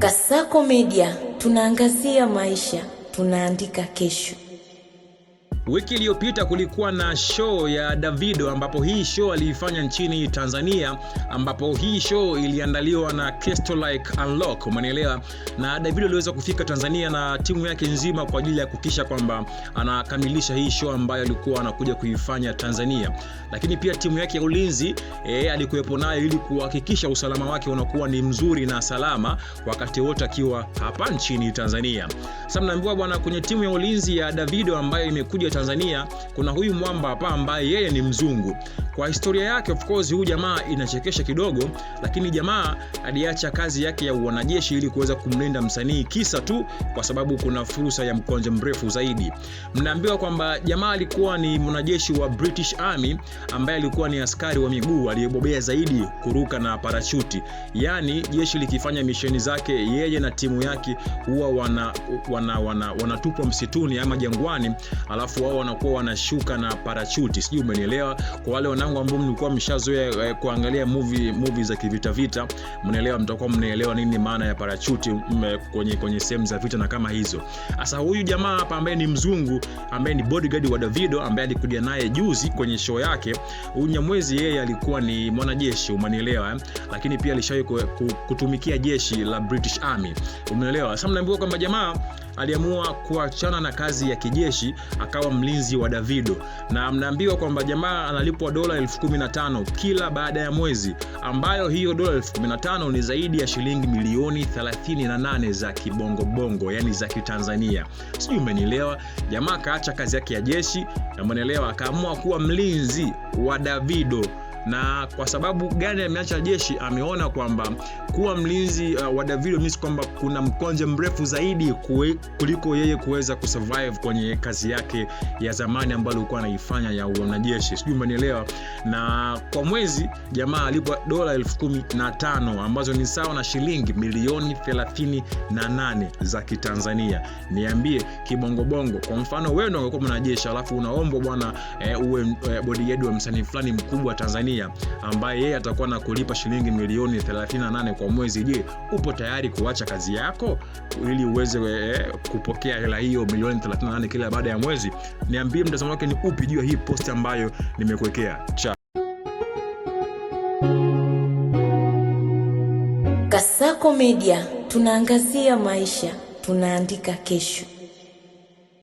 Kasako Media, tunaangazia maisha, tunaandika kesho. Wiki iliyopita kulikuwa na show ya Davido ambapo hii show aliifanya nchini Tanzania, ambapo hii show iliandaliwa na Kesto Like Unlock, umenielewa? Na Davido aliweza kufika Tanzania na timu yake nzima kwa ajili ya kuhakikisha kwamba anakamilisha hii show ambayo alikuwa anakuja kuifanya Tanzania. Lakini pia timu yake ya ulinzi alikuwepo nayo ili kuhakikisha usalama wake unakuwa ni mzuri na salama wakati wote akiwa hapa nchini Tanzania. Sasa mnaambiwa bwana, kwenye timu ya ulinzi ya Davido ambayo imekuja Tanzania kuna huyu mwamba hapa ambaye yeye ni mzungu. Kwa historia yake, of course, huyu jamaa inachekesha kidogo, lakini jamaa aliacha kazi yake ya wanajeshi ili kuweza kumlinda msanii, kisa tu kwa sababu kuna fursa ya mkonje mrefu zaidi. Mnaambiwa kwamba jamaa alikuwa ni mwanajeshi wa British Army ambaye alikuwa ni askari wa miguu aliyebobea zaidi kuruka na parachuti. Yaani jeshi likifanya misheni zake, yeye na timu yake huwa wanatupwa msituni ama jangwani, alafu wao wanakuwa wanashuka na parachuti. Sijui umenielewa? Kwa wale wanangu ambao mlikuwa mshazoea kuangalia movie za kivita, mnaelewa, mtakuwa mnaelewa nini maana ya parachuti kwenye sehemu za vita na kama hizo. Sasa huyu jamaa hapa ambaye ni mzungu, ambaye ni bodyguard wa Davido, ambaye alikuja naye juzi kwenye show yake, Unyamwezi, yeye alikuwa ni mwanajeshi, umenielewa? Lakini pia alishawahi kutumikia jeshi la British Army, umenielewa? Sasa mnaambiwa kwamba jamaa aliamua kuachana na kazi ya kijeshi akawa mlinzi wa Davido, na mnaambiwa kwamba jamaa analipwa $15,000 kila baada ya mwezi, ambayo hiyo $15,000 ni zaidi ya shilingi milioni 38 za kibongo, yani za kitanzania. Sijui umenielewa? Jamaa kaacha kazi yake ya jeshi na mnaelewa, akaamua kuwa mlinzi wa Davido. Na kwa sababu gani ameacha jeshi? Ameona kwamba kuwa mlinzi wa Davido means kwamba kuna mkonje mrefu zaidi kuliko yeye kuweza kusurvive kwenye kazi yake ya zamani ambayo alikuwa anaifanya ya wanajeshi. Sijui umenielewa? Na kwa mwezi jamaa alipwa $15,000 ambazo ni sawa na shilingi milioni 38 za kitanzania. Niambie kibongo, kwa mfano wewe ndio ungekuwa mwanajeshi alafu unaombwa bwana uwe bodyguard wa msanii fulani mkubwa Tanzania ambaye yeye atakuwa na kulipa shilingi milioni 38 kwa mwezi. Je, upo tayari kuacha kazi yako ili uweze kupokea hela hiyo milioni 38 kila baada ya mwezi? Niambie mtazamo wake ni upi juu ya hii post ambayo nimekuwekea. Kasako Media, tunaangazia maisha, tunaandika kesho.